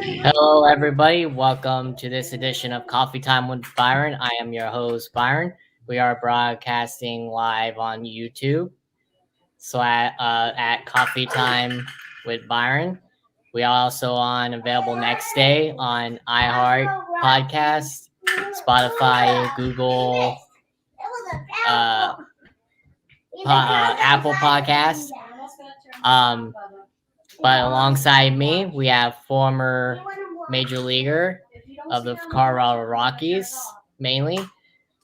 Hello, everybody. Welcome to this edition of Coffee Time with Byron. I am your host, Byron. We are broadcasting live on YouTube. So at Coffee Time with Byron. We are also on available next day on iHeart Podcast, Spotify, Google, uh, Apple Podcast. Um, but alongside me, we have former major leaguer of the Colorado Rockies, mainly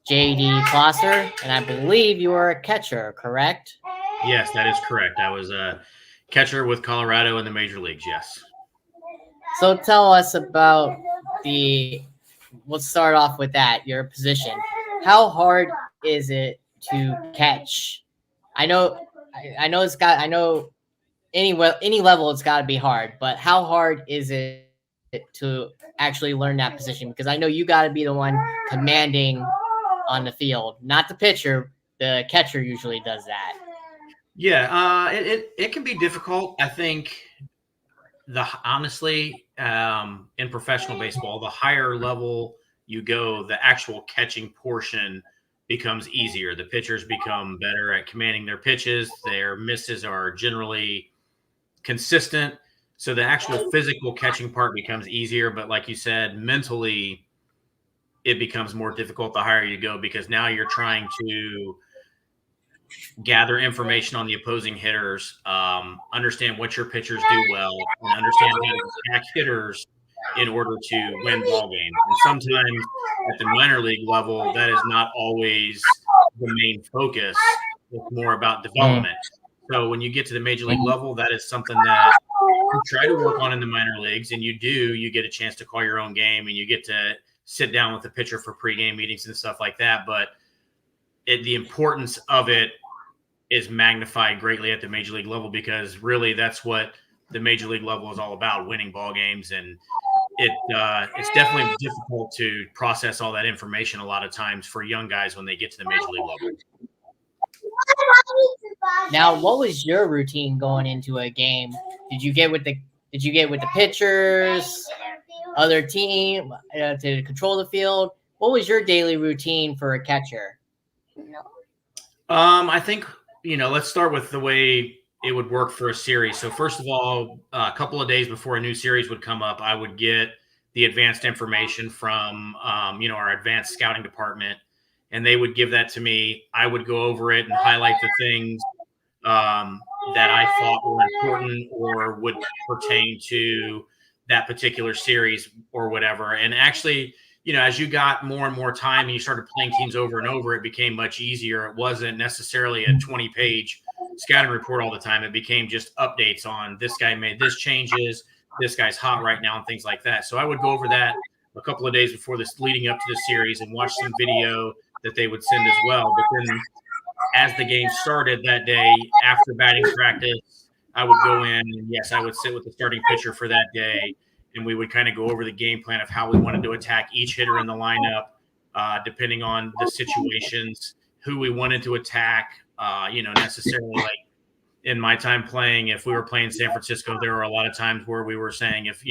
JD Closser, and I believe you were a catcher, correct? Yes, that is correct. I was a catcher with Colorado in the major leagues. Yes. So tell us about the. Let's start off with that. Your position. How hard is it to catch? I know, I know it's got. I know any level it's got to be hard, but how hard is it to actually learn that position? Because I know you got to be the one commanding on the field, not the pitcher. The catcher usually does that. Yeah, it can be difficult. I think the honestly in professional baseball, the higher level you go, the actual catching portion becomes easier. The pitchers become better at commanding their pitches. Their misses are generally consistent. So the actual physical catching part becomes easier. But like you said, mentally, it becomes more difficult the higher you go because now you're trying to gather information on the opposing hitters, understand what your pitchers do well, and understand how to attack hitters in order to win ball games. And sometimes at the minor league level, that is not always the main focus. It's more about Mm. development. So when you get to the major league level, that is something that you try to work on in the minor leagues, and you get a chance to call your own game, and you get to sit down with the pitcher for pregame meetings and stuff like that. But the importance of it is magnified greatly at the major league level because really that's what the major league level is all about, winning ball games. And it's definitely difficult to process all that information a lot of times for young guys when they get to the major league level. Now, what was your routine going into a game? Did you get with the Did you get with the pitchers, other team to control the field? What was your daily routine for a catcher? I think, let's start with the way it would work for a series. So first of all, a couple of days before a new series would come up, I would get the advanced information from, our advanced scouting department, and they would give that to me. I would go over it and highlight the things that I thought were important or would pertain to that particular series or whatever. And actually, as you got more and more time and you started playing teams over and over, it became much easier. It wasn't necessarily a 20-page scouting report all the time. It became just updates on this guy made this changes, this guy's hot right now, and things like that. So I would go over that a couple of days before this, leading up to the series, and watch some video that they would send as well. But then as the game started that day after batting practice, I would go in and yes, I would sit with the starting pitcher for that day, and we would kind of go over the game plan of how we wanted to attack each hitter in the lineup, depending on the situations, who we wanted to attack. Necessarily like in my time playing, if we were playing San Francisco, there were a lot of times where we were saying, if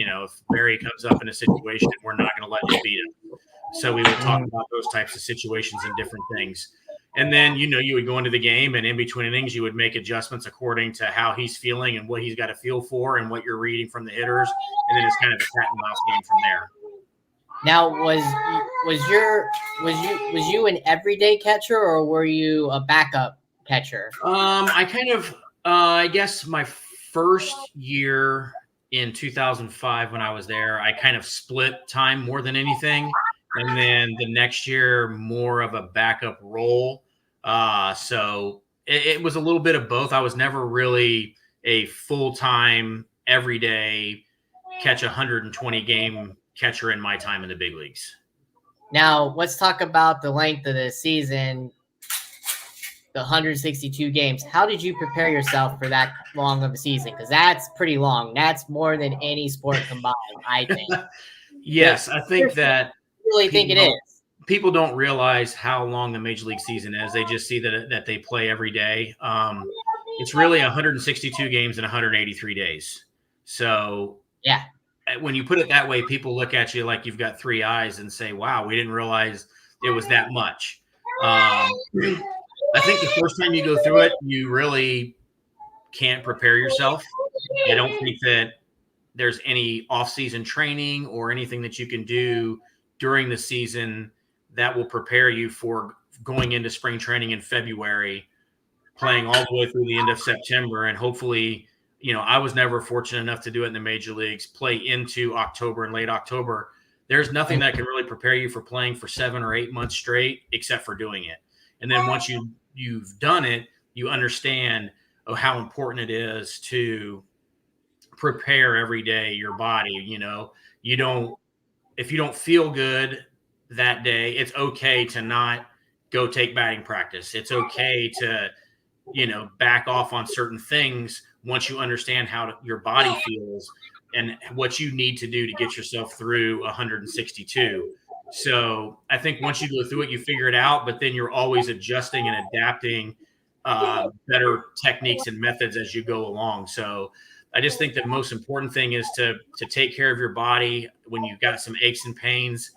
Barry comes up in a situation, we're not going to let him beat him. So we would talk about those types of situations and different things. And then, you would go into the game, and in between innings, you would make adjustments according to how he's feeling and what he's got to feel for and what you're reading from the hitters. And then it's kind of a cat and mouse game from there. Now, was you an everyday catcher or were you a backup catcher? I kind of, I guess my first year in 2005 when I was there, I kind of split time more than anything. And then the next year, more of a backup role. So it was a little bit of both. I was never really a full-time, everyday catch 120 game catcher in my time in the big leagues. Now, let's talk about the length of the season, the 162 games. How did you prepare yourself for that long of a season? Because that's pretty long. That's more than any sport combined, I think. Yes, I think that really think it is. People don't realize how long the major league season is. They just see that they play every day. It's really 162 games in 183 days. So yeah, when you put it that way, people look at you like you've got three eyes and say, wow, we didn't realize it was that much. I think the first time you go through it, you really can't prepare yourself. I don't think that there's any off-season training or anything that you can do during the season that will prepare you for going into spring training in February, playing all the way through the end of September, and hopefully, I was never fortunate enough to do it in the major leagues, play into October and late October. There's nothing that can really prepare you for playing for 7 or 8 months straight except for doing it. And then once you've done it, you understand how important it is to prepare every day your body. If you don't feel good that day, it's okay to not go take batting practice. It's okay to back off on certain things once you understand how your body feels and what you need to do to get yourself through 162. So I think once you go through it, you figure it out, but then you're always adjusting and adapting better techniques and methods as you go along. So I just think the most important thing is to take care of your body when you've got some aches and pains.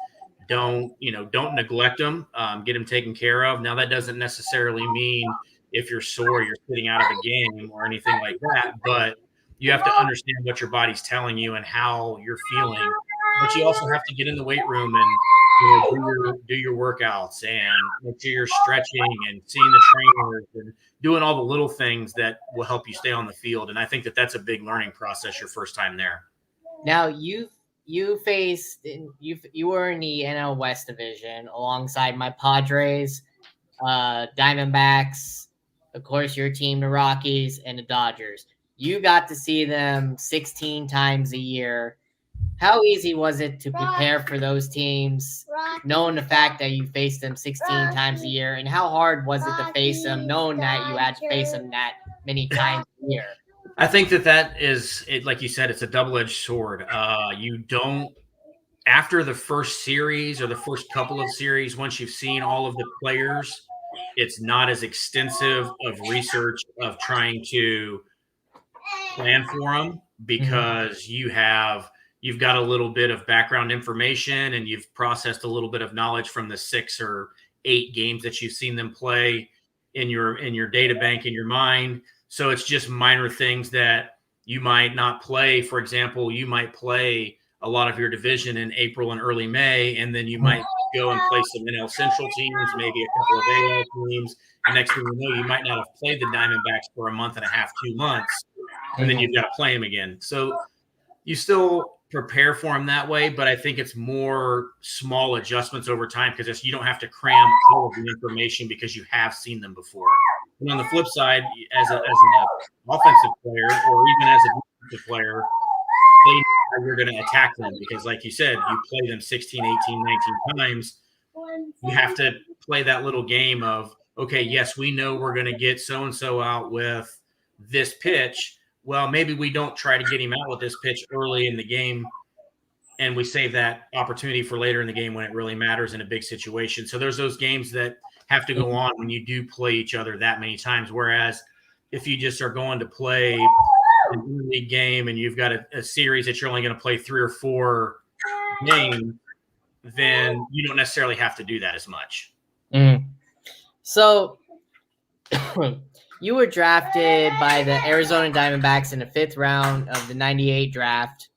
Don't neglect them. Get them taken care of. Now that doesn't necessarily mean if you're sore, you're sitting out of a game or anything like that, but you have to understand what your body's telling you and how you're feeling. But you also have to get in the weight room and do your workouts and make sure you're stretching and seeing the trainers and doing all the little things that will help you stay on the field. And I think that that's a big learning process your first time there. Now you were in the NL West division alongside my Padres, Diamondbacks, of course your team, the Rockies, and the Dodgers. You got to see them 16 times a year. How easy was it to prepare for those teams, knowing the fact that you faced them 16 times a year? And how hard was it to face them, knowing that you had to face them that many times a year? I think that is it. Like you said, it's a double-edged sword. You don't, after the first series or the first couple of series, once you've seen all of the players, it's not as extensive of research of trying to plan for them because you've got a little bit of background information and you've processed a little bit of knowledge from the 6 or 8 games that you've seen them play in your data bank in your mind. So it's just minor things that you might not play. For example, you might play a lot of your division in April and early May, and then you might go and play some NL Central teams, maybe a couple of AL teams. And next thing you know, you might not have played the Diamondbacks for a month and a half, 2 months, and then you've got to play them again. So you still prepare for them that way, but I think it's more small adjustments over time because you don't have to cram all of the information because you have seen them before. And on the flip side, as an offensive player or even as a defensive player, they know how you're going to attack them because, like you said, you play them 16, 18, 19 times. You have to play that little game of, okay, yes, we know we're going to get so-and-so out with this pitch. Well, maybe we don't try to get him out with this pitch early in the game and we save that opportunity for later in the game when it really matters in a big situation. So there's those games that have to go on when you do play each other that many times. Whereas if you just are going to play an interleague game and you've got a series that you're only going to play 3 or 4 games, then you don't necessarily have to do that as much. So you were drafted by the Arizona Diamondbacks in the 5th round of the 98 draft.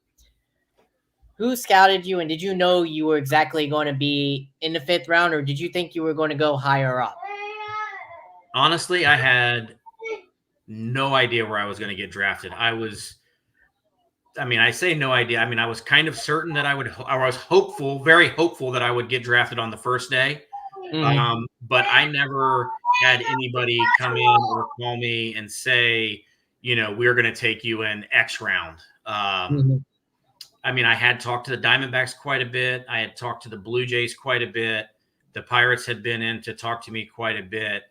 Who scouted you, and did you know you were exactly going to be in the 5th round, or did you think you were going to go higher up? Honestly, I had no idea where I was going to get drafted. I say no idea. I was kind of certain that I was hopeful, very hopeful that I would get drafted on the first day. But I never had anybody come in or call me and say, we're going to take you in X round. I had talked to the Diamondbacks quite a bit. I had talked to the Blue Jays quite a bit. The Pirates had been in to talk to me quite a bit.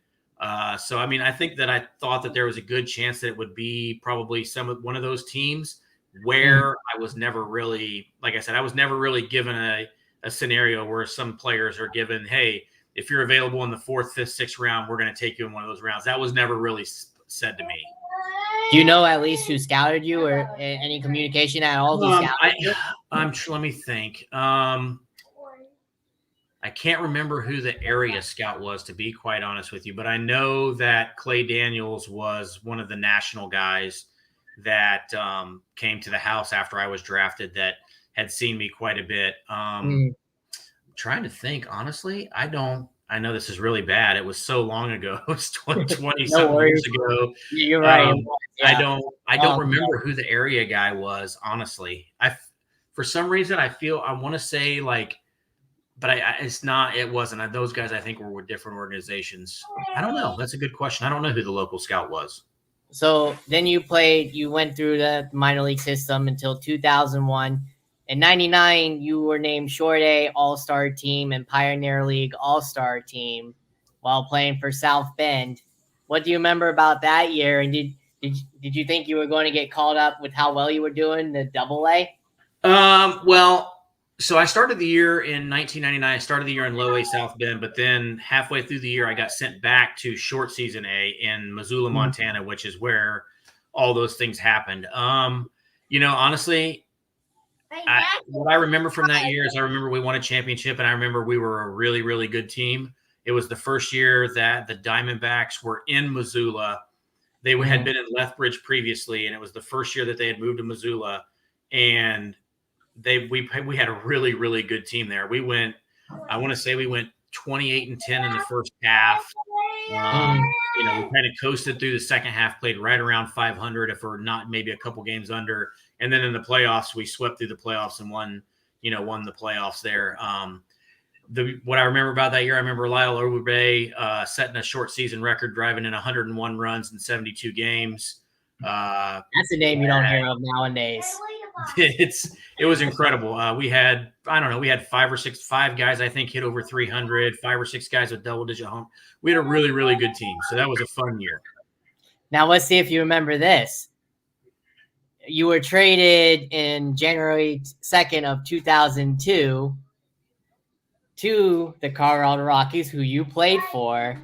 So I think that I thought that there was a good chance that it would be probably one of those teams where I was never really, like I said, I was never really given a scenario where some players are given, hey, if you're available in the 4th, 5th, 6th round, we're going to take you in one of those rounds. That was never really said to me. Do you know at least who scouted you, or any communication at all? Who scouted you? Let me think. I can't remember who the area scout was, to be quite honest with you, but I know that Clay Daniels was one of the national guys that came to the house after I was drafted that had seen me quite a bit. Trying to think, honestly, I know this is really bad. It was so long ago. It was 20 something years ago. You're right. Yeah. I don't remember who the area guy was, honestly. For some reason, I want to say like, but it's not. It wasn't. Those guys, I think, were with different organizations. I don't know. That's a good question. I don't know who the local scout was. So then you went through the minor league system until 2001. In 99, you were named Short A All-Star Team and Pioneer League All-Star Team while playing for South Bend. What do you remember about that year? And did you think you were going to get called up with how well you were doing the Double-A? Well, so I started the year in 1999. I started the year in Low A South Bend, but then halfway through the year, I got sent back to Short Season A in Missoula, Montana, which is where all those things happened. Honestly, what I remember from that year is I remember we won a championship, and I remember we were a really, really good team. It was the first year that the Diamondbacks were in Missoula. They had been in Lethbridge previously, and it was the first year that they had moved to Missoula, and we had a really, really good team there. I want to say we went 28-10 in the first half. We kind of coasted through the second half, played right around 500, if we're not maybe a couple games under. And then in the playoffs, we swept through the playoffs and won the playoffs there. What I remember about that year, I remember Lyle Overbay setting a short season record, driving in 101 runs in 72 games. That's a name you don't hear of nowadays. It was incredible. We had five guys, I think, hit over 300, 5 or 6 guys with double-digit home. We had a really, really good team. So that was a fun year. Now let's see if you remember this. You were traded in January 2nd of 2002 to the Colorado Rockies, who you played for.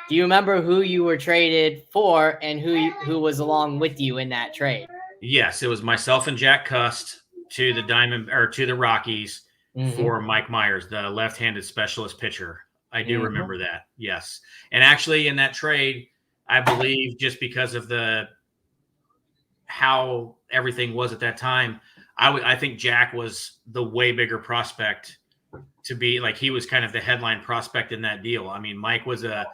Do you remember who you were traded for and who was along with you in that trade? Yes, it was myself and Jack Cust to the Rockies for Mike Myers, the left-handed specialist pitcher. I do remember that. Yes. And actually in that trade, I believe just because of how everything was at that time, I think Jack was the way bigger prospect to be, like, he was kind of the headline prospect in that deal. I mean, Mike was yes,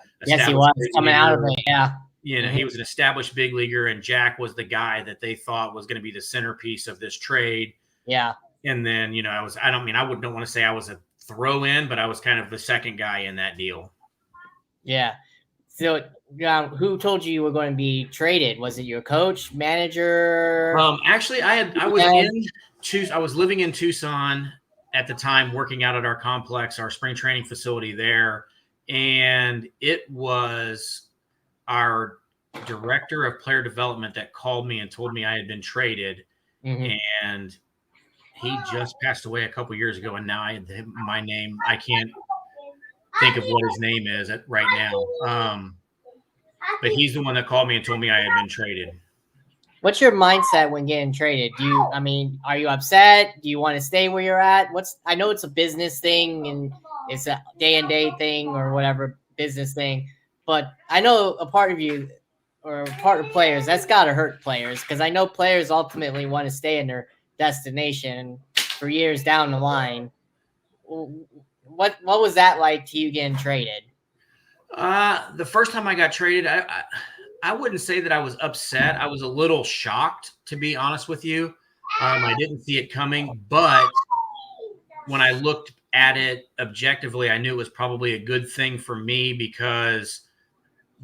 he was coming out of it. Yeah. He was an established big leaguer, and Jack was the guy that they thought was going to be the centerpiece of this trade. Yeah. And then, I wouldn't want to say I was a throw in, but I was kind of the second guy in that deal. Yeah. So, who told you were going to be traded? Was it your coach, manager? Actually, I was living in Tucson at the time, working out at our complex, our spring training facility there, and it was our director of player development that called me and told me I had been traded, and he just passed away a couple years ago, and now my name, I can't think of what his name is right now. But he's the one that called me and told me I had been traded. What's your mindset when getting traded? Are you upset? Do you want to stay where you're at? I know it's a business thing and it's a day and day thing or whatever business thing, but I know a part of you or a part of players, that's got to hurt players, because I know players ultimately want to stay in their destination for years down the line. What was that like to you getting traded? The first time I got traded, I wouldn't say that I was upset. I was a little shocked, to be honest with you. I didn't see it coming, but when I looked at it objectively, I knew it was probably a good thing for me, because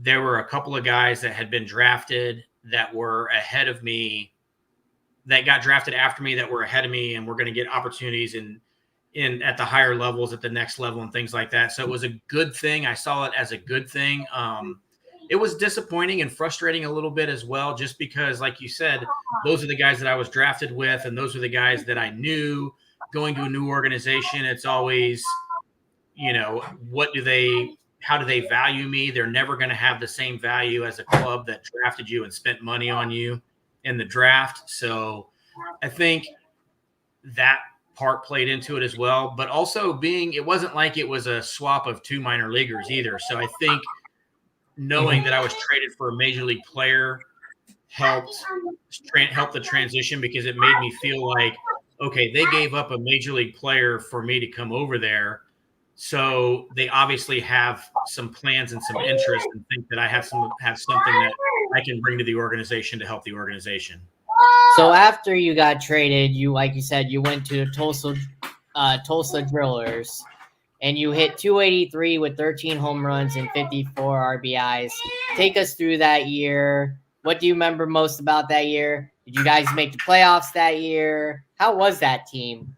there were a couple of guys that had been drafted that were ahead of me, that got drafted after me, that were ahead of me, and were going to get opportunities in at the higher levels, at the next level, and things like that. So it was a good thing. I saw it as a good thing. It was disappointing and frustrating a little bit as well, just because, like you said, those are the guys that I was drafted with, and those are the guys that I knew. Going to a new organization, it's always, what do they how do they value me? They're never going to have the same value as a club that drafted you and spent money on you in the draft. So I think that part played into it as well. But also it wasn't like it was a swap of two minor leaguers either. So I think knowing that I was traded for a major league player helped the transition, because it made me feel like, okay, they gave up a major league player for me to come over there. So they obviously have some plans and some interest, and think that I have something that I can bring to the organization to help the organization. So after you got traded, like you said, you went to Tulsa Drillers, and you hit 283 with 13 home runs and 54 RBIs. Take us through that year. What do you remember most about that year? Did you guys make the playoffs that year? How was that team?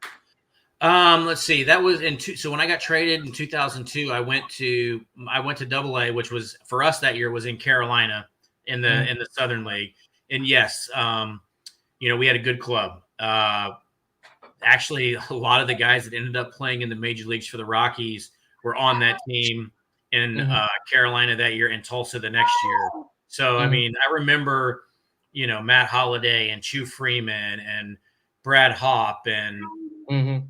Let's see. That was so when I got traded in 2002, I went to AA, which was for us that year was in Carolina in the Southern League. And yes, we had a good club. Actually, a lot of the guys that ended up playing in the major leagues for the Rockies were on that team in Carolina that year, and Tulsa the next year. So, I mean, I remember, Matt Holliday and Chu Freeman and Brad Hopp and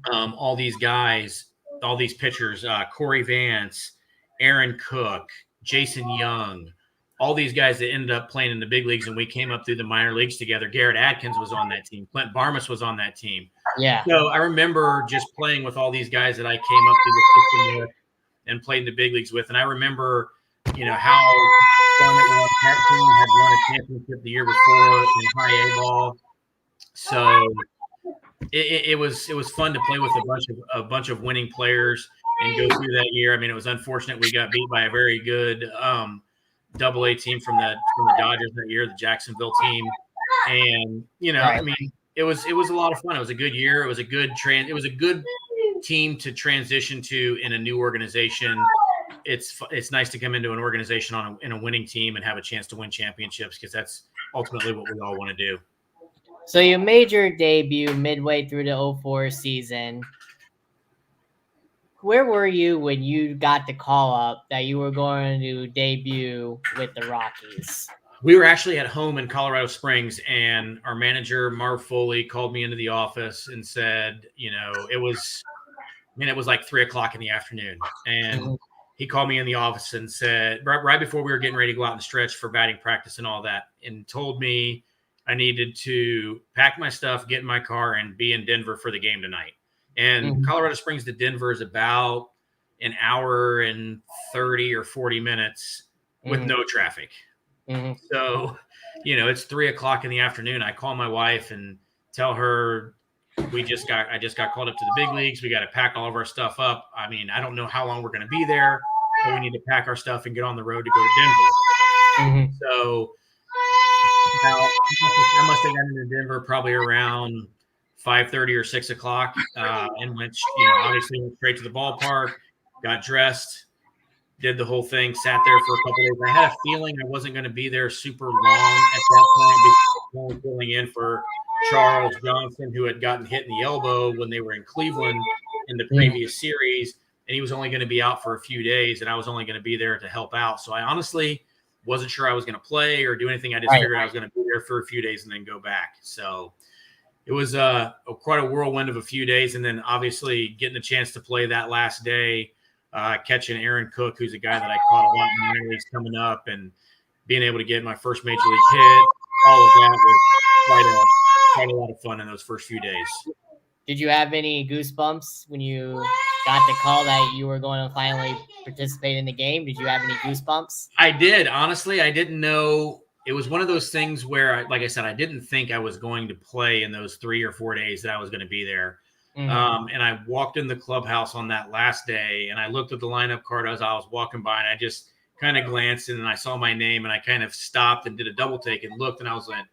all these guys, all these pitchers, Corey Vance, Aaron Cook, Jason Young, all these guys that ended up playing in the big leagues, and we came up through the minor leagues together. Garrett Adkins was on that team. Clint Barmas was on that team. Yeah. So I remember just playing with all these guys that I came up through the system with and played in the big leagues with. And I remember, how fun it was. That team had won a championship the year before in high A ball. So it was fun to play with a bunch of winning players and go through that year. I mean, it was unfortunate we got beat by a very good AA team from the Dodgers that year, the Jacksonville team. And I mean, it was a lot of fun. It was a good year. It was a good team to transition to in a new organization. It's nice to come into an organization in a winning team and have a chance to win championships, because that's ultimately what we all want to do. So you made your debut midway through the 2004 season. Where were you when you got the call up that you were going to debut with the Rockies? We were actually at home in Colorado Springs, and our manager, Marv Foley, called me into the office and said, it was like 3:00 in the afternoon. And he called me in the office and said, right before we were getting ready to go out and stretch for batting practice and all that, and told me I needed to pack my stuff, get in my car, and be in Denver for the game tonight. And Colorado Springs to Denver is about an hour and 30 or 40 minutes with no traffic. So, it's 3:00 in the afternoon. I call my wife and tell her I just got called up to the big leagues. We got to pack all of our stuff up. I mean, I don't know how long we're going to be there, but we need to pack our stuff and get on the road to go to Denver. So I must have gotten into Denver probably around 5:30 or 6:00, and went, obviously went straight to the ballpark, got dressed, did the whole thing, sat there for a couple days. I had a feeling I wasn't going to be there super long at that point, because I was filling in for Charles Johnson, who had gotten hit in the elbow when they were in Cleveland in the previous series, and he was only going to be out for a few days, and I was only going to be there to help out. So I honestly wasn't sure I was going to play or do anything. I just figured I was going to be there for a few days and then go back. So it was quite a whirlwind of a few days, and then obviously getting the chance to play that last day, catching Aaron Cook, who's a guy that I caught a lot in the minor leagues coming up, and being able to get my first major league hit. All of that was quite a lot of fun in those first few days. Did you have any goosebumps when you got the call that you were going to finally participate in the game? Did you have any goosebumps? I did. Honestly, I didn't know. It was one of those things where, like I said, I didn't think I was going to play in those 3 or 4 days that I was going to be there. And I walked in the clubhouse on that last day, and I looked at the lineup card as I was walking by, and I just kind of glanced, and I saw my name, and I kind of stopped and did a double take and looked, and I was like,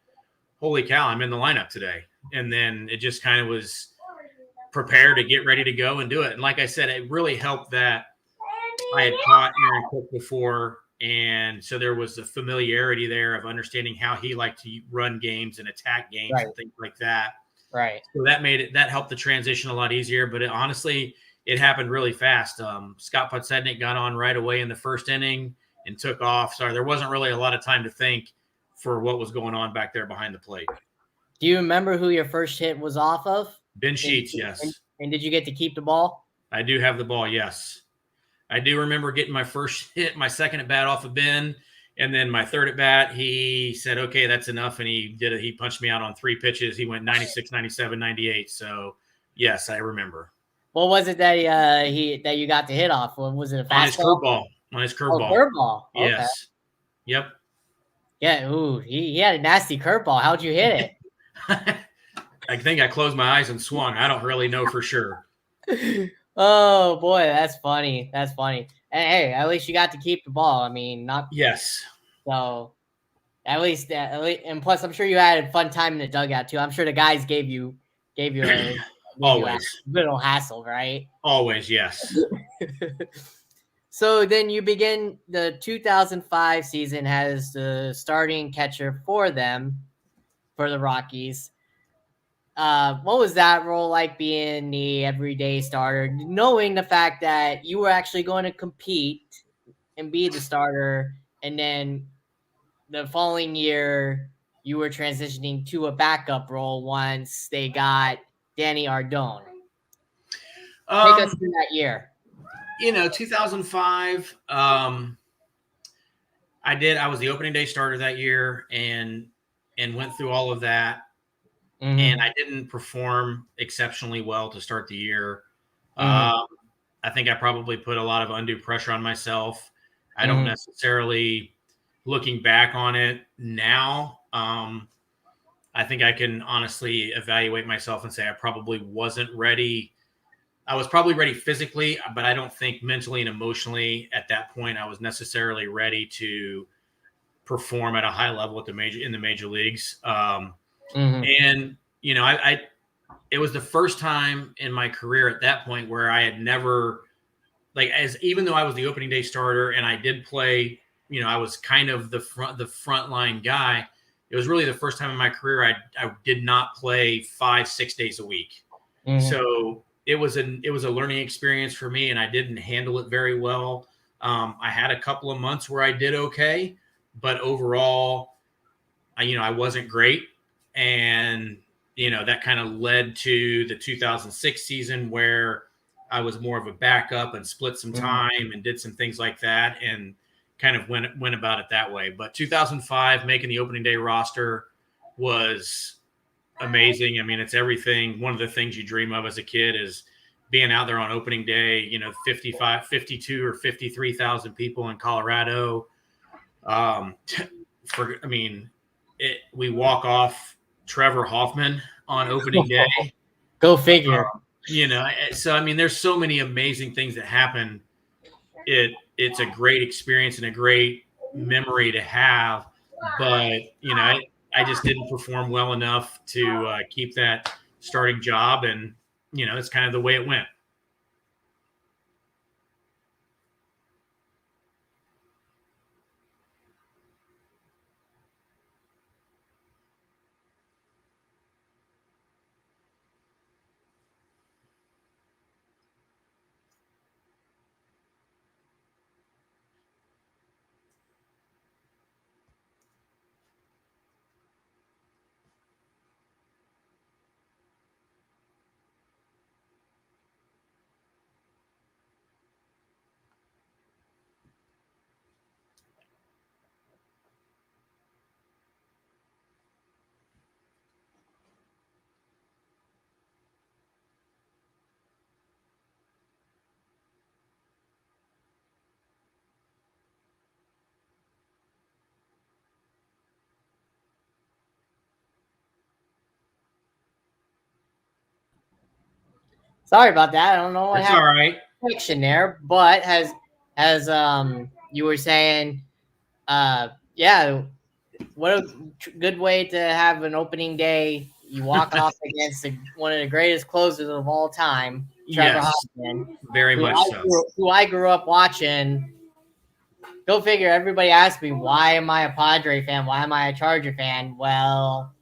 holy cow, I'm in the lineup today. And then it just kind of was prepared to get ready to go and do it. And like I said, it really helped that I had caught Aaron Cook before, and so there was a familiarity there of understanding how he liked to run games and attack games and things like that. Right. So that helped the transition a lot easier. But honestly, it happened really fast. Scott Podsednik got on right away in the first inning and took off. So there wasn't really a lot of time to think for what was going on back there behind the plate. Do you remember who your first hit was off of? Ben Sheets, yes. And did you get to keep the ball? I do have the ball, yes. I do remember getting my first hit, my second at bat off of Ben, and then my third at bat, he said, "Okay, that's enough," and he did it. He punched me out on 3 pitches. He went 96, 97, 98. So, yes, I remember. What was it that that you got to hit off? Was it a fastball? On his curveball. Oh, curveball. Okay. Yes. Yep. Yeah. Ooh, he had a nasty curveball. How'd you hit it? I think I closed my eyes and swung. I don't really know for sure. Oh boy, that's funny. That's funny. Hey, at least you got to keep the ball. I mean, not yes. So at least, and plus, I'm sure you had a fun time in the dugout too. I'm sure the guys gave you a always little hassle, right? Always, yes. So then you begin the 2005 season as the starting catcher for them, for the Rockies. What was that role like, being the everyday starter, knowing the fact that you were actually going to compete and be the starter, and then the following year you were transitioning to a backup role once they got Danny Ardone? Take us through that year. 2005, I was the opening day starter that year and went through all of that. Mm-hmm. And I didn't perform exceptionally well to start the year. Mm-hmm. I think I probably put a lot of undue pressure on myself. I don't necessarily, looking back on it now, I think I can honestly evaluate myself and say I probably wasn't ready. I was probably ready physically, but I don't think mentally and emotionally at that point I was necessarily ready to perform at a high level in the major leagues. And, it was the first time in my career at that point where I had never, even though I was the opening day starter and I did play, I was kind of the front line guy. It was really the first time in my career I did not play 5-6 days a week. Mm-hmm. So it was a learning experience for me, and I didn't handle it very well. I had a couple of months where I did okay, but overall, I wasn't great. And, that kind of led to the 2006 season where I was more of a backup and split some time and did some things like that and kind of went about it that way. But 2005, making the opening day roster was amazing. I mean, it's everything. One of the things you dream of as a kid is being out there on opening day, 52 or 53,000 people in Colorado. We walk off Trevor Hoffman on opening day. Go figure. So, I mean, there's so many amazing things that happen. It's a great experience and a great memory to have. But, I just didn't perform well enough to keep that starting job. And, that's kind of the way it went. Sorry about that. I don't know what happened. All right. Fiction there, but as you were saying, what a good way to have an opening day. You walk off against one of the greatest closers of all time, Trevor Hoffman. Very much so. Who I grew up watching. Go figure. Everybody asked me, why am I a Padre fan? Why am I a Charger fan? Well,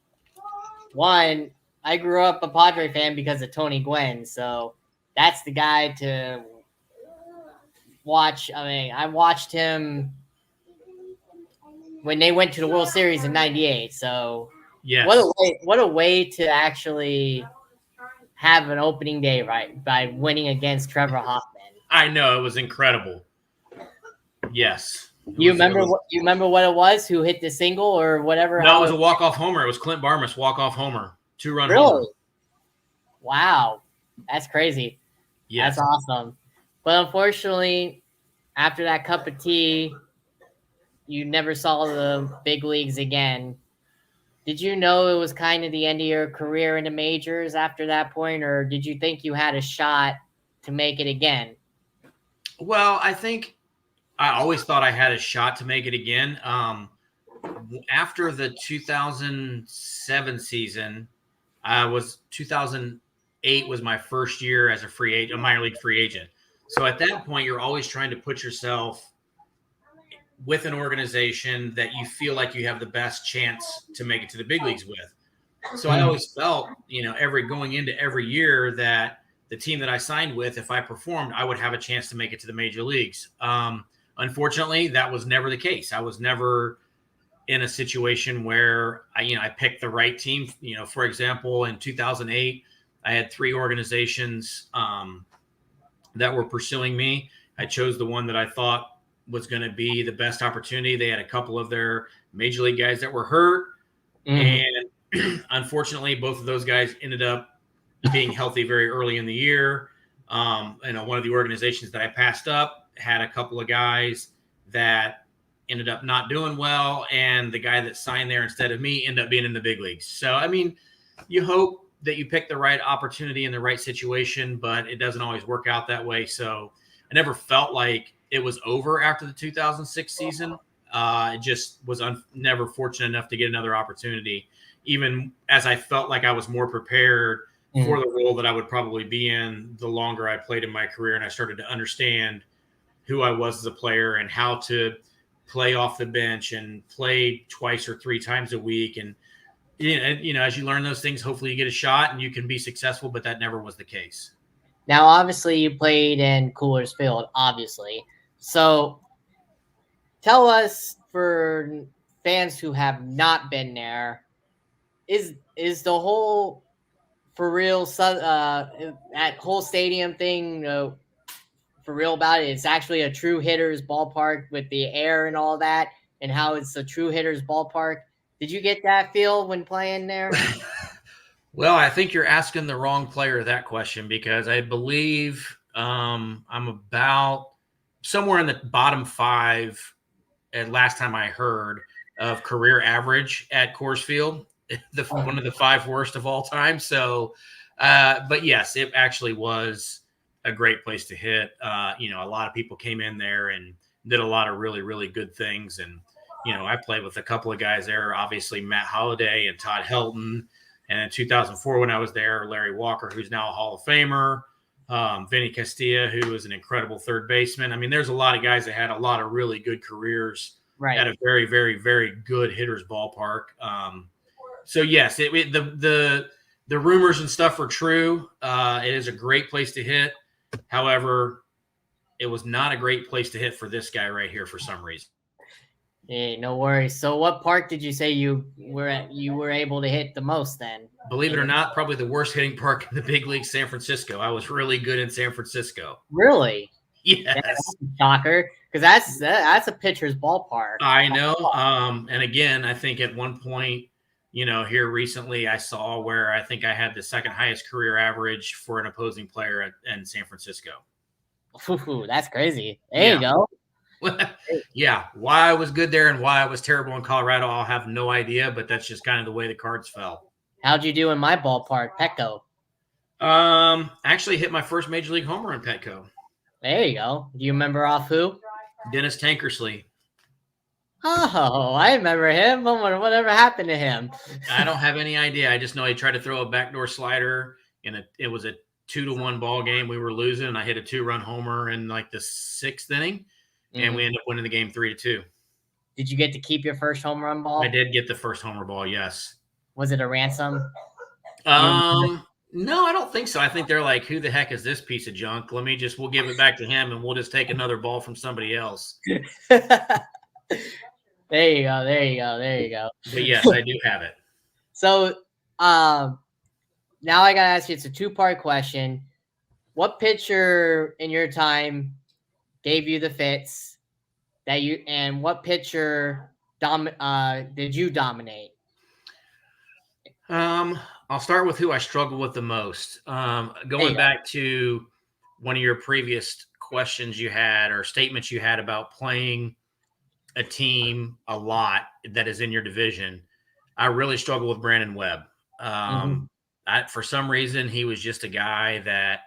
one, I grew up a Padre fan because of Tony Gwynn. So that's the guy to watch. I mean, I watched him when they went to the World Series in '98. So Yes. what a way to actually have an opening day right by winning against Trevor Hoffman. I know, it was incredible. Yes. You remember what it was? Who hit the single or whatever? No, it was a walk-off homer. It was Clint Barmas walk-off homer, 2-run homer. Wow, that's crazy. Yes. That's awesome. But unfortunately, after that cup of tea, you never saw the big leagues again. Did you know it was kind of the end of your career in the majors after that point, or did you think you had a shot to make it again? Well, I think I always thought I had a shot to make it again. After the 2007 season, 2008 was my first year as a minor league free agent. So at that point, you're always trying to put yourself with an organization that you feel like you have the best chance to make it to the big leagues with. So I always felt, going into every year that the team that I signed with, if I performed, I would have a chance to make it to the major leagues. Unfortunately, that was never the case. I was never in a situation where I picked the right team. For example, in 2008, I had 3 organizations that were pursuing me. I chose the one that I thought was going to be the best opportunity. They had a couple of their major league guys that were hurt. And unfortunately, both of those guys ended up being healthy very early in the year. One of the organizations that I passed up had a couple of guys that ended up not doing well. And the guy that signed there instead of me ended up being in the big leagues. So, I mean, you hope that you pick the right opportunity in the right situation, but it doesn't always work out that way. So I never felt like it was over after the 2006 season. It just was never fortunate enough to get another opportunity, even as I felt like I was more prepared for the role that I would probably be in the longer I played in my career. And I started to understand who I was as a player and how to play off the bench and play 2 or 3 times a week. And, as you learn those things, hopefully you get a shot and you can be successful, but that never was the case. Now, obviously, you played in Coors Field, obviously. So tell us, for fans who have not been there, is the whole for real that whole stadium thing for real about it? It's actually a true hitter's ballpark with the air and all that, and how it's a true hitter's ballpark. Did you get that feel when playing there? Well, I think you're asking the wrong player that question, because I believe I'm about somewhere in the bottom 5 at last time I heard of career average at Coors Field, one of the 5 worst of all time. So, but yes, it actually was a great place to hit. A lot of people came in there and did a lot of really, really good things. And, I played with a couple of guys there, obviously Matt Holliday and Todd Helton. And in 2004, when I was there, Larry Walker, who's now a Hall of Famer, Vinny Castilla, who was an incredible third baseman. I mean, there's a lot of guys that had a lot of really good careers at a very, very, very good hitter's ballpark. So yes, the rumors and stuff are true. It is a great place to hit. However, it was not a great place to hit for this guy right here for some reason. Hey, no worries. So what park did you say you were able to hit the most then? Believe it or not, probably the worst hitting park in the big league, San Francisco. I was really good in San Francisco. Really? Yes. That's a shocker, because that's a pitcher's ballpark. I know. And again, I think at one point, here recently, I saw where I think I had the second highest career average for an opposing player in San Francisco. Ooh, that's crazy. There you go. Yeah, why I was good there and why I was terrible in Colorado, I'll have no idea, but that's just kind of the way the cards fell. How'd you do in my ballpark, Petco? Actually hit my first major league homer in Petco. There you go. Do you remember off who? Dennis Tankersley. Oh, I remember him. Whatever happened to him? I don't have any idea. I just know he tried to throw a backdoor slider, and it was a 2-1 ball game. We were losing, and I hit a 2-run homer in like the 6th inning. And we ended up winning the game 3-2. Did you get to keep your first home run ball? I did get the first homer ball, yes. Was it a ransom? No, I don't think so. I think they're like, who the heck is this piece of junk? We'll give it back to him and we'll just take another ball from somebody else. There you go. There you go. There you go. But yes, I do have it. So, now I gotta ask you. It's a two-part question. What pitcher in your time gave you the fits that you, and what pitcher did you dominate? I'll start with who I struggle with the most. Going back to one of your previous questions you had or statements you had about playing a team a lot that is in your division, I really struggle with Brandon Webb. For some reason, he was just a guy that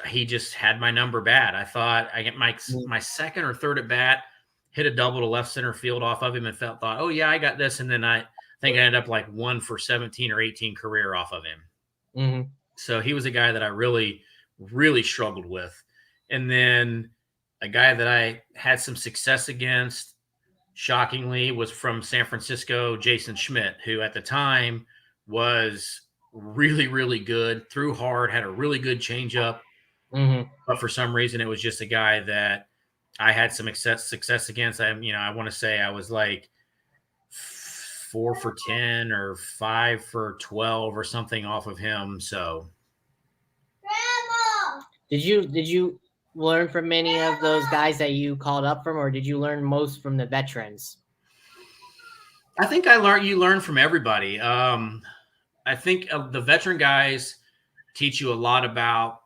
he just had my number bad. I thought I get my second or third at bat, hit a double to left center field off of him, and thought, oh yeah, I got this. And then I think I ended up like 1 for 17 or 18 career off of him. So he was a guy that I really, really struggled with. And then a guy that I had some success against, shockingly, was from San Francisco, Jason Schmidt, who at the time was really, really good, threw hard, had a really good changeup. But for some reason, it was just a guy that I had some success against. I want to say I was like 4 for 10 or 5 for 12 or something off of him. So, did you learn from any of those guys that you called up from, or did you learn most from the veterans? I think you learn from everybody. I think the veteran guys teach you a lot about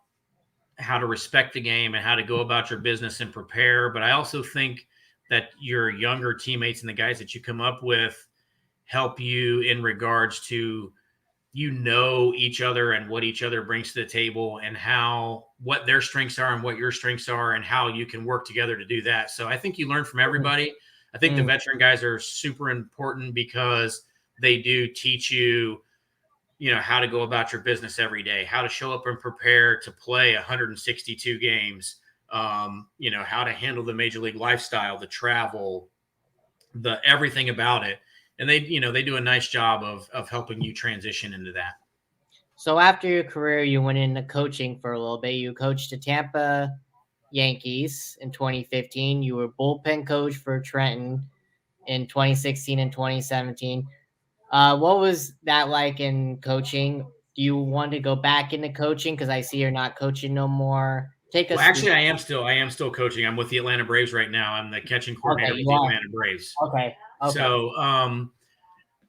how to respect the game and how to go about your business and prepare. But I also think that your younger teammates and the guys that you come up with help you in regards to, each other and what each other brings to the table and what their strengths are and what your strengths are and how you can work together to do that. So I think you learn from everybody. I think the veteran guys are super important because they do teach you, how to go about your business every day, how to show up and prepare to play 162 games, how to handle the major league lifestyle, the travel, the everything about it. And they do a nice job of helping you transition into that. So after your career, you went into coaching for a little bit. You coached the Tampa Yankees in 2015. You were bullpen coach for Trenton in 2016 and 2017. What was that like in coaching? Do you want to go back into coaching? Because I see you're not coaching no more. Actually, I am still coaching. I'm with the Atlanta Braves right now. I'm the catching coordinator with the Atlanta Braves. Okay. So,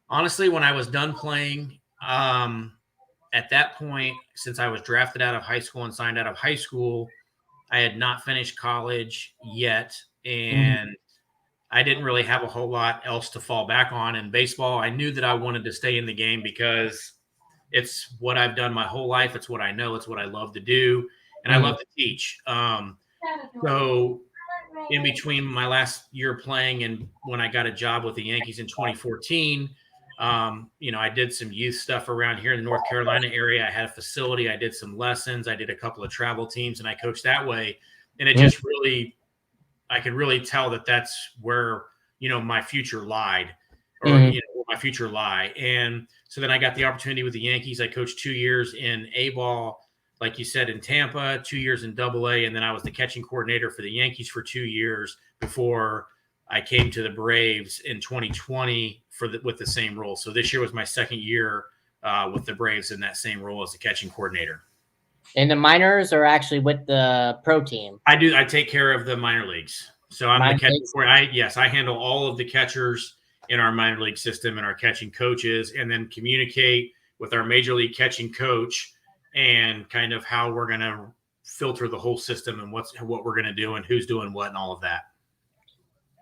honestly, when I was done playing, at that point, since I was drafted out of high school and signed out of high school, I had not finished college yet, and I didn't really have a whole lot else to fall back on. In baseball, I knew that I wanted to stay in the game because it's what I've done my whole life. It's what I know. It's what I love to do, and I love to teach. So in between my last year playing and when I got a job with the Yankees in 2014, I did some youth stuff around here in the North Carolina area. I had a facility. I did some lessons. I did a couple of travel teams, and I coached that way. And it just really, I could really tell that that's where, my future lied, or, where my future lie. And so then I got the opportunity with the Yankees. I coached 2 years in A-ball, like you said, in Tampa, 2 years in Double-A, and then I was the catching coordinator for the Yankees for 2 years before I came to the Braves in 2020 with the same role. So this year was my second year with the Braves in that same role as the catching coordinator. And the minors are actually with the pro team? I take care of the minor leagues. So I'm the catching coordinator. I handle all of the catchers in our minor league system and our catching coaches, and then communicate with our major league catching coach and kind of how we're going to filter the whole system and what we're going to do and who's doing what and all of that.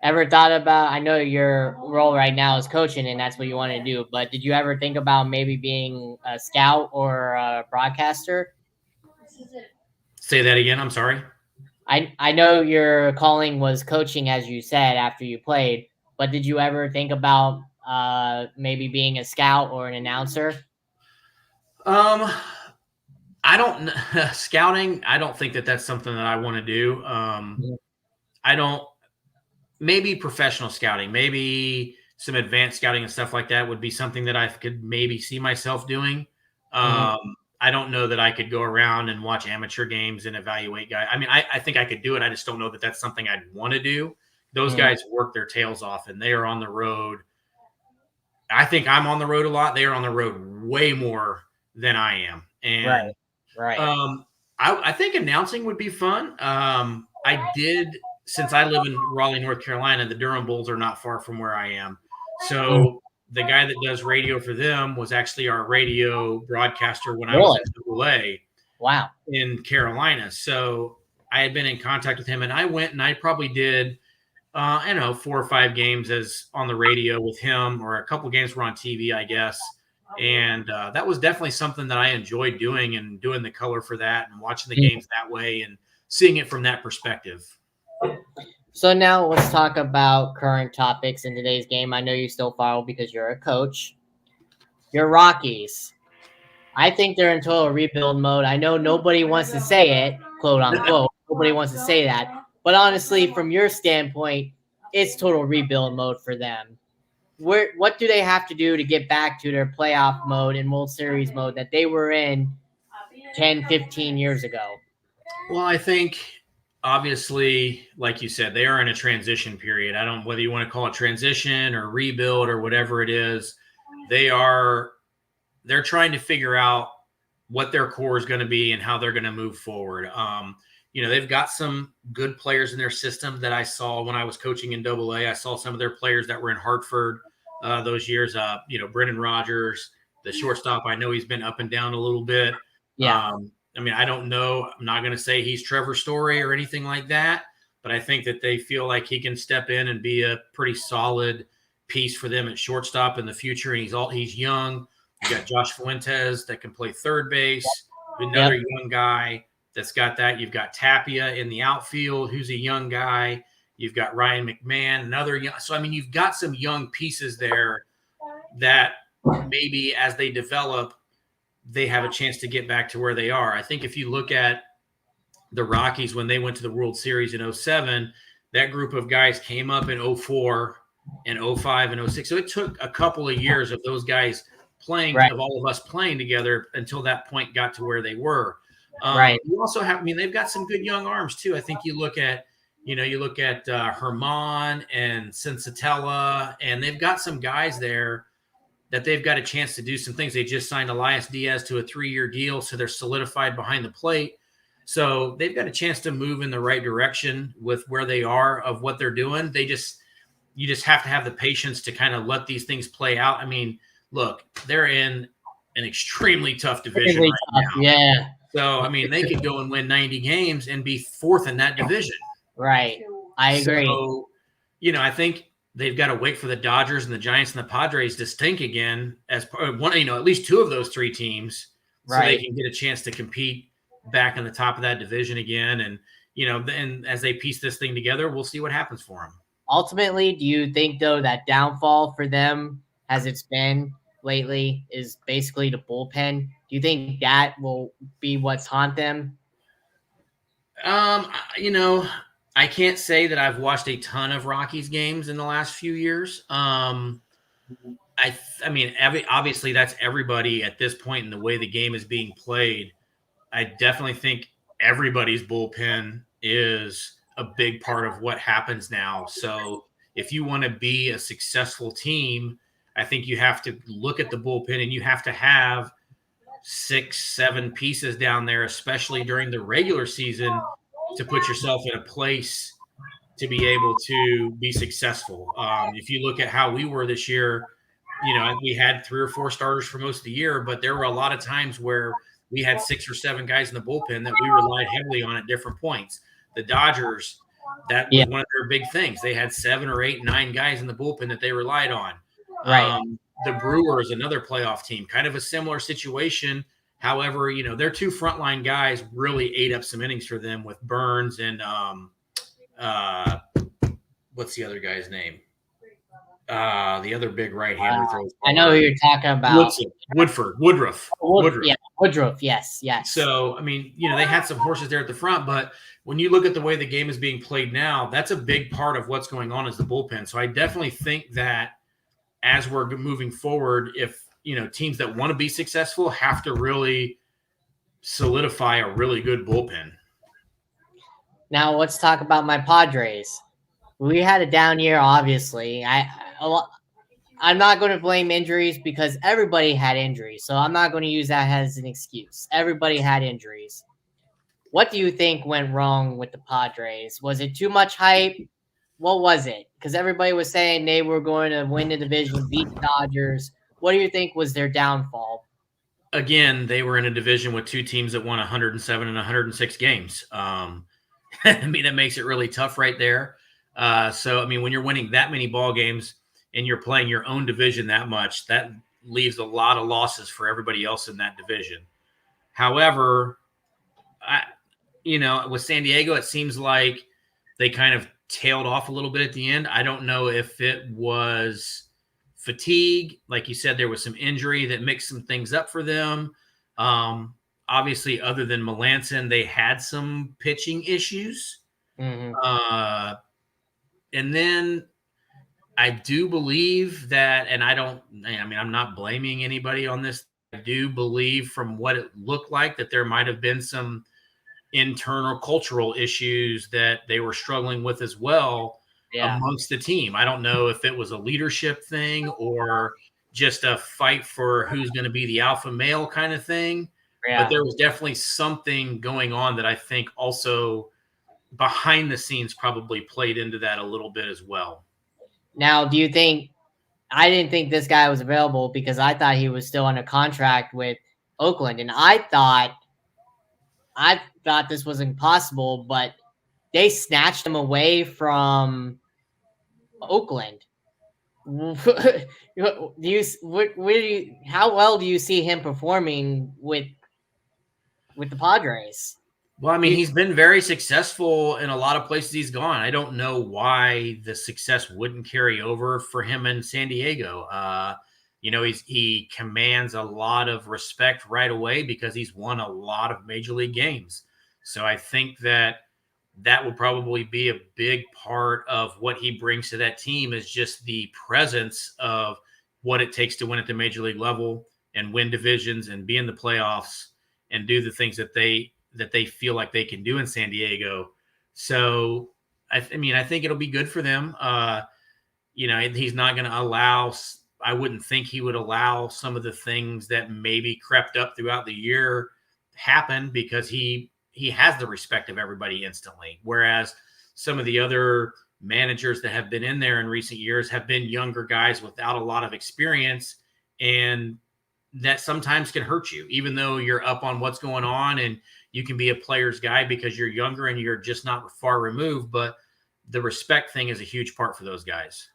Ever thought about, I know your role right now is coaching and that's what you want to do, but did you ever think about maybe being a scout or a broadcaster? Say that again. I'm sorry. I know your calling was coaching, as you said, after you played, but did you ever think about maybe being a scout or an announcer? I don't scouting. I don't think that that's something that I want to do. I don't. Maybe professional scouting, maybe some advanced scouting and stuff like that would be something that I could maybe see myself doing. I don't know that I could go around and watch amateur games and evaluate guys. I mean, I think I could do it. I just don't know that that's something I'd want to do. Those guys work their tails off, and they are on the road. I think I'm on the road a lot. They are on the road way more than I am. And I think announcing would be fun. I did, since I live in Raleigh, North Carolina, the Durham Bulls are not far from where I am. So the guy that does radio for them was actually our radio broadcaster when I was at AA in Carolina. So I had been in contact with him, and I went and I probably did, 4 or 5 games as on the radio with him, or a couple games were on TV, I guess. And that was definitely something that I enjoyed doing, and doing the color for that and watching the games that way and seeing it from that perspective. So now let's talk about current topics in today's game. I know you still follow because you're a coach. Your Rockies. I think they're in total rebuild mode. I know nobody wants to say it, quote unquote. Nobody wants to say that. But honestly, from your standpoint, it's total rebuild mode for them. What do they have to do to get back to their playoff mode and World Series mode that they were in 10, 15 years ago? Well, I think obviously, like you said, they are in a transition period. I don't know whether you want to call it transition or rebuild or whatever it is. They're trying to figure out what their core is going to be and how they're going to move forward. They've got some good players in their system that I saw when I was coaching in AA. I saw some of their players that were in Hartford those years. Brendan Rodgers, the shortstop. I know he's been up and down a little bit. Yeah. I don't know. I'm not going to say he's Trevor Story or anything like that, but I think that they feel like he can step in and be a pretty solid piece for them at shortstop in the future. And he's young. You got Josh Fuentes that can play third base, another young guy that's got that. You've got Tapia in the outfield, who's a young guy. You've got Ryan McMahon, another young. So, you've got some young pieces there that maybe as they develop, they have a chance to get back to where they are. I think if you look at the Rockies when they went to the World Series in 2007, that group of guys came up in 2004 and 2005 and 2006. So it took a couple of years of those guys playing, of all of us playing together until that point got to where they were. You also have, they've got some good young arms too. I think you look at Herman and Sensatella, and they've got some guys there that they've got a chance to do some things. They just signed Elias Diaz to a 3-year deal, so they're solidified behind the plate. So they've got a chance to move in the right direction with where they are of what they're doing. You just have to have the patience to kind of let these things play out. Look, they're in an extremely tough division right now. Yeah. So, they could go and win 90 games and be 4th in that division. Right. I agree. So, I think they've got to wait for the Dodgers and the Giants and the Padres to stink again as one, at least 2 of those 3 teams, so they can get a chance to compete back in the top of that division again. And, then as they piece this thing together, we'll see what happens for them. Ultimately, do you think, though, that downfall for them, as it's been lately, is basically the bullpen? Do you think that will be what's haunt them? I can't say that I've watched a ton of Rockies games in the last few years. Obviously that's everybody at this point in the way the game is being played. I definitely think everybody's bullpen is a big part of what happens now. So if you want to be a successful team, I think you have to look at the bullpen and you have to have 6-7 pieces down there, especially during the regular season, to put yourself in a place to be able to be successful. If you look at how we were this year, we had 3 or 4 starters for most of the year, but there were a lot of times where we had 6 or 7 guys in the bullpen that we relied heavily on at different points. The Dodgers, that was one of their big things. They had 7 or 8, 9 guys in the bullpen that they relied on. The Brewers, another playoff team, kind of a similar situation. However, their 2 frontline guys really ate up some innings for them with Burns and what's the other guy's name? The other big right-hander throws. I know who you're talking about. Woodruff. Yeah, Woodruff. Yes. So, they had some horses there at the front, but when you look at the way the game is being played now, that's a big part of what's going on is the bullpen. So I definitely think that as we're moving forward, if teams that want to be successful have to really solidify a really good bullpen. Now let's talk about my Padres. We had a down year, obviously. I'm not going to blame injuries because everybody had injuries, so I'm not going to use that as an excuse. Everybody had injuries. What do you think went wrong with the Padres? Was it too much hype? What was it? Because everybody was saying they were going to win the division, beat the Dodgers. What do you think was their downfall? Again, they were in a division with two teams that won 107 and 106 games. I mean, that makes it really tough right there. So, I mean, when you're winning that many ball games and you're playing your own division that much, that leaves a lot of losses for everybody else in that division. However, with San Diego, it seems like they kind of tailed off a little bit at the end. I don't know if it was fatigue. Like you said, there was some injury that mixed some things up for them. Obviously, other than Melanson, they had some pitching issues. Mm-hmm. And then I do believe that, and I'm not blaming anybody on this. I do believe from what it looked like that there might have been some internal cultural issues that they were struggling with as well amongst the team. I don't know if it was a leadership thing or just a fight for who's going to be the alpha male kind of thing. But there was definitely something going on that I think also behind the scenes probably played into that a little bit as well. Now, do you think – I didn't think this guy was available because I thought he was still under contract with Oakland, and I thought this was impossible, but they snatched him away from Oakland. How well do you see him performing with the Padres? Well, I mean, he's been very successful in a lot of places he's gone. I don't know why the success wouldn't carry over for him in San Diego. He commands a lot of respect right away because he's won a lot of major league games. So I think that would probably be a big part of what he brings to that team is just the presence of what it takes to win at the major league level and win divisions and be in the playoffs and do the things that they feel like they can do in San Diego. So, I think it'll be good for them. He's not going to allow – I wouldn't think he would allow some of the things that maybe crept up throughout the year happen because he has the respect of everybody instantly. Whereas some of the other managers that have been in there in recent years have been younger guys without a lot of experience, and that sometimes can hurt you, even though you're up on what's going on and you can be a player's guy because you're younger and you're just not far removed. But the respect thing is a huge part for those guys.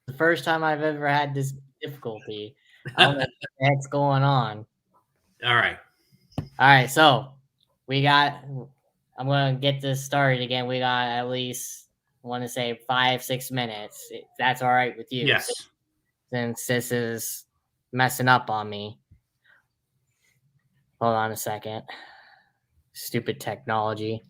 The first time I've ever had this difficulty. I don't know what the heck's going on. All right. So I'm going to get this started again. We got at least, I want to say 5-6 minutes. If that's all right with you. Yes. Since this is messing up on me. Hold on a second. Stupid technology.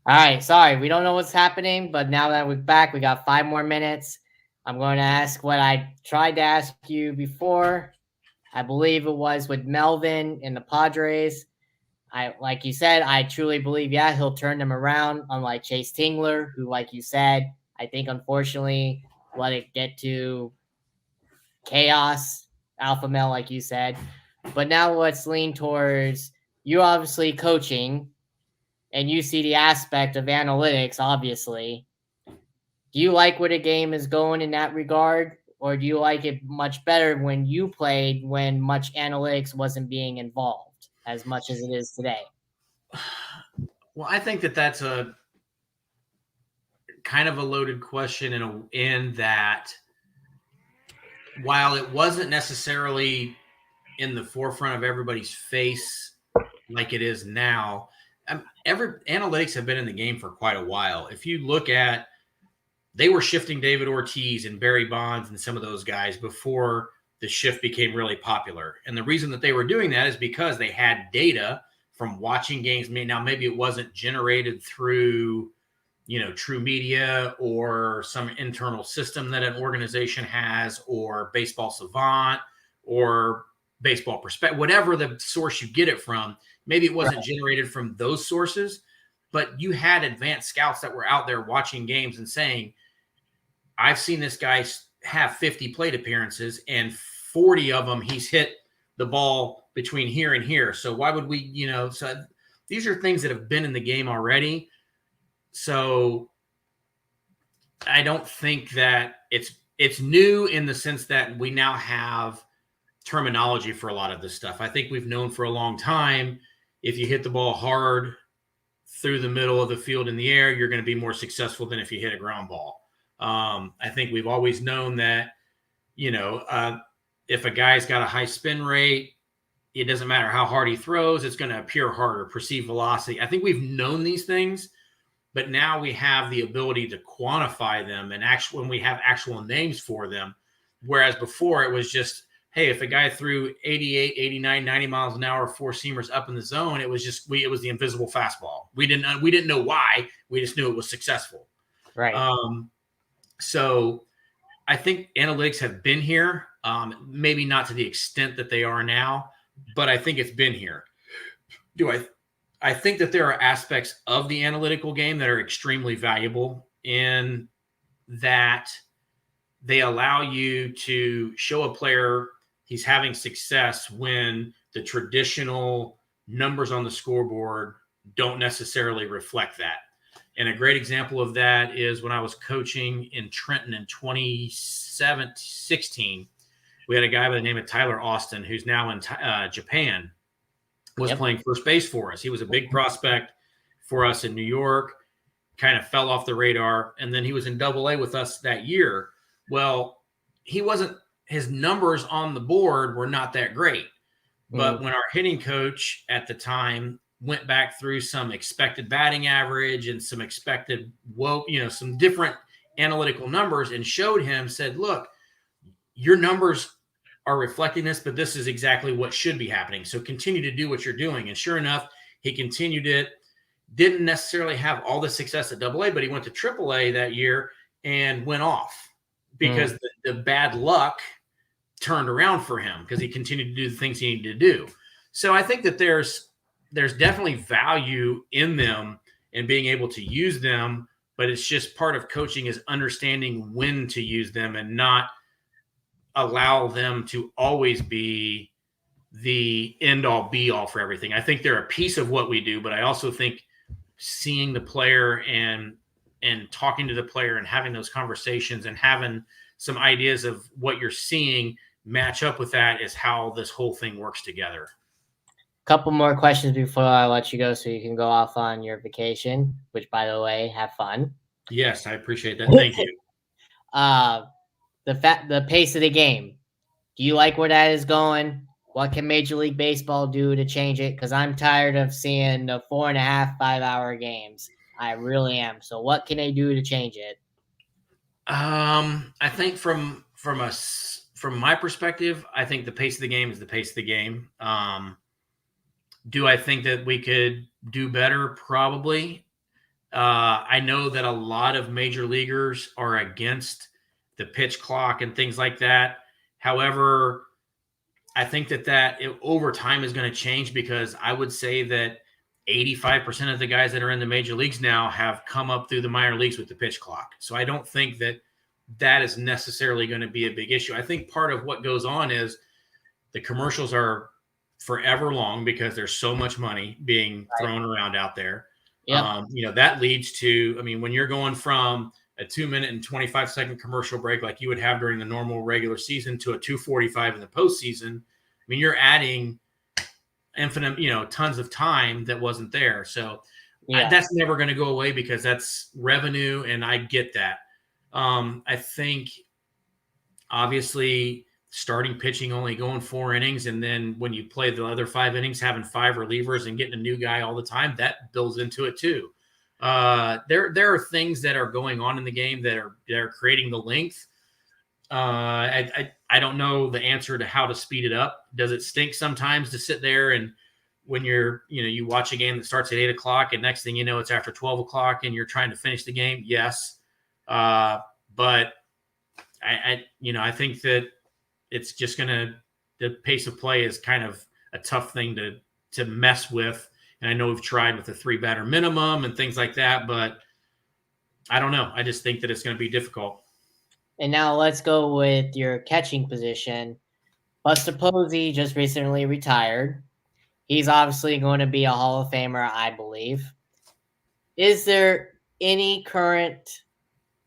All right, sorry, we don't know what's happening, but now that we're back, we got 5 more minutes. I'm going to ask what I tried to ask you before. I believe it was with Melvin and the Padres. like you said, I truly believe, yeah, he'll turn them around, unlike Chase Tingler, who, like you said, I think unfortunately let it get to chaos, alpha male, like you said. But now let's lean towards you obviously coaching and you see the aspect of analytics, obviously. Do you like where the game is going in that regard? Or do you like it much better when you played when much analytics wasn't being involved as much as it is today? Well, I think that that's a kind of a loaded question in that while it wasn't necessarily in the forefront of everybody's face like it is now, analytics have been in the game for quite a while. If you look at, they were shifting David Ortiz and Barry Bonds and some of those guys before the shift became really popular. And the reason that they were doing that is because they had data from watching games. Now, maybe it wasn't generated through, True Media or some internal system that an organization has, or Baseball Savant or Baseball Prospect, whatever the source you get it from. Maybe it wasn't generated from those sources, but you had advanced scouts that were out there watching games and saying, I've seen this guy have 50 plate appearances and 40 of them he's hit the ball between here and here. So why would we, so these are things that have been in the game already. So I don't think that it's new in the sense that we now have terminology for a lot of this stuff. I think we've known for a long time, if you hit the ball hard through the middle of the field in the air, you're going to be more successful than if you hit a ground ball. I think we've always known that, if a guy's got a high spin rate, it doesn't matter how hard he throws, it's going to appear harder, perceived velocity. I think we've known these things, but now we have the ability to quantify them and when we have actual names for them. Whereas before it was just, hey, if a guy threw 88, 89, 90 miles an hour, four seamers up in the zone, it was just, it was the invisible fastball. We didn't know why. We just knew it was successful. Right. So I think analytics have been here, maybe not to the extent that they are now, but I think it's been here. I think that there are aspects of the analytical game that are extremely valuable in that they allow you to show a player he's having success when the traditional numbers on the scoreboard don't necessarily reflect that. And a great example of that is when I was coaching in Trenton in 2016, we had a guy by the name of Tyler Austin, who's now in Japan, was playing first base for us. He was a big prospect for us in New York, kind of fell off the radar. And then he was in Double-A with us that year. Well, his numbers on the board were not that great. But when our hitting coach at the time went back through some expected batting average and some expected some different analytical numbers and showed him, said, look, your numbers are reflecting this, but this is exactly what should be happening. So continue to do what you're doing. And sure enough, he continued it. Didn't necessarily have all the success at Double-A, but he went to Triple-A that year and went off because the bad luck turned around for him because he continued to do the things he needed to do. So I think that there's definitely value in them and being able to use them, but it's just part of coaching is understanding when to use them and not allow them to always be the end all be all for everything. I think they're a piece of what we do, but I also think seeing the player and talking to the player and having those conversations and having some ideas of what you're seeing match up with that is how this whole thing works together. Couple more questions before I let you go so you can go off on your vacation, which, by the way, have fun. Yes, I appreciate that. Thank you. The pace of the game. Do you like where that is going? What can Major League Baseball do to change it? Because I'm tired of seeing the 4.5, 5-hour games. I really am. So what can they do to change it? I think from my perspective, I think the pace of the game is the pace of the game. Do I think that we could do better? Probably. I know that a lot of major leaguers are against the pitch clock and things like that. However, I think that over time is going to change because I would say that 85% of the guys that are in the major leagues now have come up through the minor leagues with the pitch clock. So I don't think that is necessarily going to be a big issue. I think part of what goes on is the commercials are forever long because there's so much money being thrown around out there. Yep. That leads to, I mean, when you're going from a 2-minute and 25-second commercial break like you would have during the normal regular season to a 2:45 in the postseason, I mean, you're adding infinite, tons of time that wasn't there. So that's never going to go away because that's revenue, and I get that. I think obviously starting pitching only going 4 innings, and then when you play the other 5 innings, having 5 relievers and getting a new guy all the time, that builds into it too. There are things that are going on in the game that are creating the length. I don't know the answer to how to speed it up. Does it stink sometimes to sit there and when you watch a game that starts at 8:00 and next thing you know it's after 12:00 and you're trying to finish the game? Yes, but I think that it's just the pace of play is kind of a tough thing to mess with. And I know we've tried with the 3-batter minimum and things like that, but I don't know. I just think that it's going to be difficult. And now let's go with your catching position. Buster Posey just recently retired. He's obviously going to be a Hall of Famer, I believe. Is there any current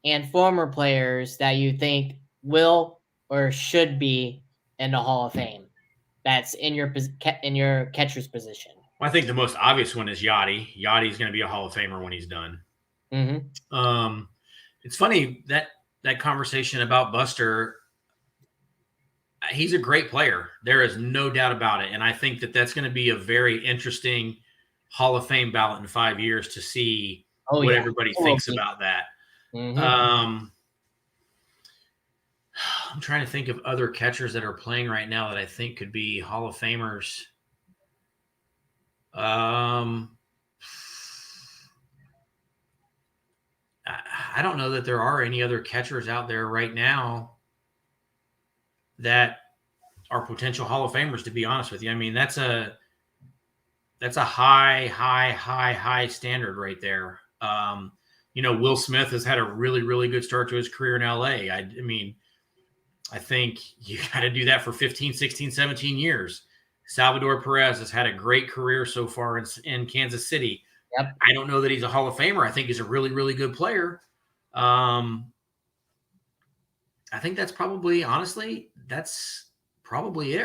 and former players that you think will or should be in the Hall of Fame that's in your catcher's position? Well, I think the most obvious one is Yachty. Yachty's going to be a Hall of Famer when he's done. Mm-hmm. It's funny that conversation about Buster. He's a great player. There is no doubt about it. And I think that that's going to be a very interesting Hall of Fame ballot in 5 years to see what everybody thinks about that. Mm-hmm. I'm trying to think of other catchers that are playing right now that I think could be Hall of Famers. I don't know that there are any other catchers out there right now that are potential Hall of Famers, to be honest with you. I mean, that's a high standard right there. Will Smith has had a really, really good start to his career in LA. I mean, I think you got to do that for 15, 16, 17 years. Salvador Perez has had a great career so far in Kansas City. Yep. I don't know that he's a Hall of Famer. I think he's a really, really good player. I think that's probably it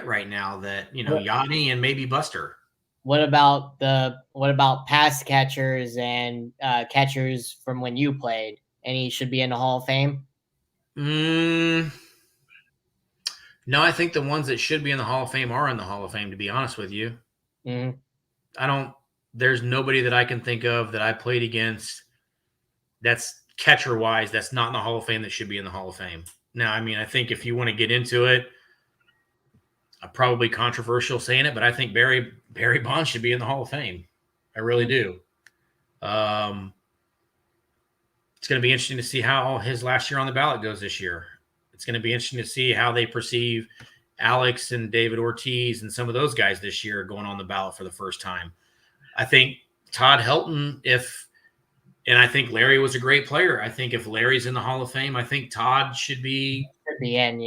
right now that, Yachty and maybe Buster. What about past catchers and catchers from when you played? Any should be in the Hall of Fame? No, I think the ones that should be in the Hall of Fame are in the Hall of Fame, to be honest with you. Mm-hmm. There's nobody that I can think of that I played against that's catcher-wise that's not in the Hall of Fame that should be in the Hall of Fame. Now, I mean, I think if you want to get into it, I'm probably controversial saying it, but I think Barry Bonds should be in the Hall of Fame. I really do. It's going to be interesting to see how his last year on the ballot goes this year. It's going to be interesting to see how they perceive Alex and David Ortiz and some of those guys this year going on the ballot for the first time. I think Todd Helton, and I think Larry was a great player. I think if Larry's in the Hall of Fame, I think Todd should be in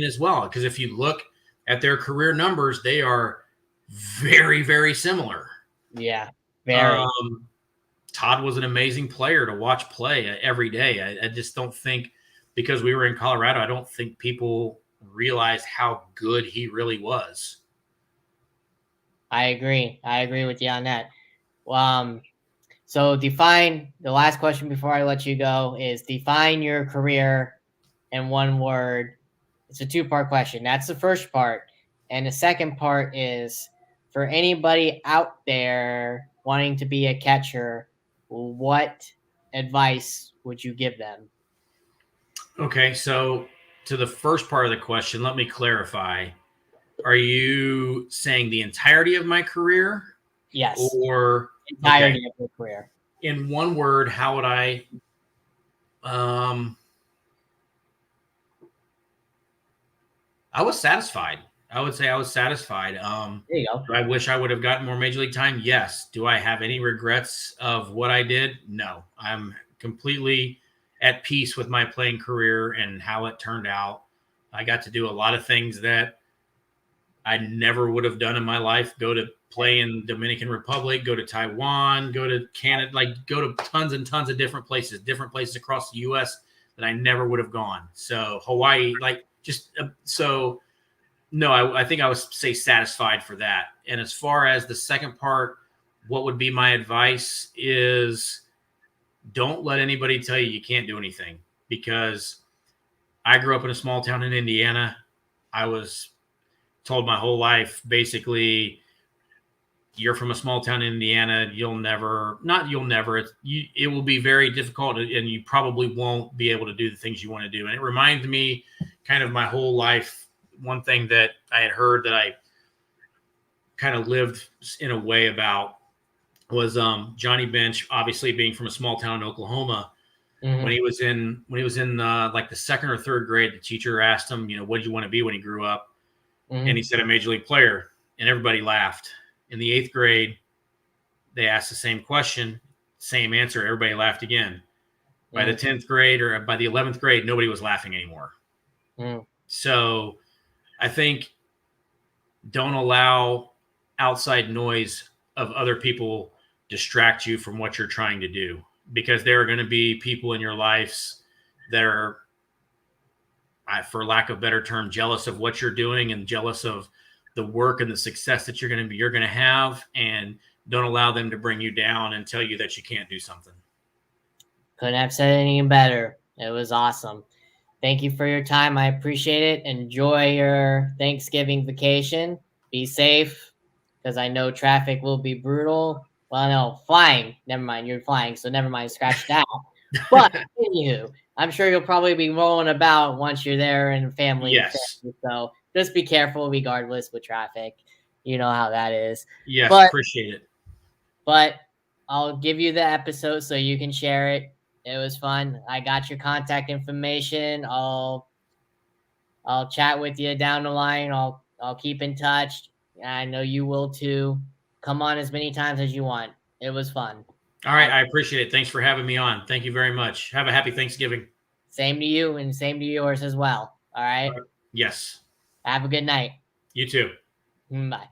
as well. Because if you look at their career numbers, they are very, very similar. Yeah, very. Todd was an amazing player to watch play every day. I just don't think, because we were in Colorado, I don't think people realized how good he really was. I agree with you on that. So the last question before I let you go is define your career in one word. It's a 2-part question. That's the first part. And the second part is for anybody out there wanting to be a catcher, what advice would you give them? Okay, so to the first part of the question, let me clarify. Are you saying the entirety of my career? Yes. Or entirety of your career. In one word, how would I I was satisfied. I would say I was satisfied. There you go. Do I wish I would have gotten more major league time? Yes. Do I have any regrets of what I did? No. I'm completely at peace with my playing career and how it turned out. I got to do a lot of things that I never would have done in my life. Go to play in Dominican Republic, go to Taiwan, go to Canada, like go to tons and tons of different places across the U.S. that I never would have gone. So Hawaii, like just so no, I think I would say satisfied for that. And as far as the second part, what would be my advice is don't let anybody tell you can't do anything, because I grew up in a small town in Indiana. I was told my whole life, basically, you're from a small town in Indiana. It will be very difficult, and you probably won't be able to do the things you want to do. And it reminded me kind of my whole life. One thing that I had heard that I kind of lived in a way about was Johnny Bench, obviously being from a small town in Oklahoma. Mhm. When he was in like the second or third grade, the teacher asked him, what did you want to be when he grew up? Mhm. And he said a major league player, and everybody laughed. In the 8th grade, they asked the same question, same answer. Everybody laughed again. By the 10th grade or by the 11th grade, nobody was laughing anymore. Mhm. So I think don't allow outside noise of other people distract you from what you're trying to do, because there are going to be people in your lives that are, for lack of a better term, jealous of what you're doing and jealous of the work and the success that you're going to have, and don't allow them to bring you down and tell you that you can't do something. Couldn't have said anything better. It was awesome. Thank you for your time. I appreciate it. Enjoy your Thanksgiving vacation. Be safe, because I know traffic will be brutal. Well, no, flying. Never mind. You're flying, so never mind. Scratch that. But anywho, I'm sure you'll probably be rolling about once you're there and family. Yes. So just be careful regardless with traffic. You know how that is. Yes, But appreciate it. But I'll give you the episode so you can share it. It was fun. I got your contact information. I'll chat with you down the line. I'll keep in touch. I know you will too. Come on as many times as you want. It was fun. All right, I appreciate it. Thanks for having me on. Thank you very much. Have a happy Thanksgiving. Same to you, and same to yours as well. All right. Yes. Have a good night. You too. Bye.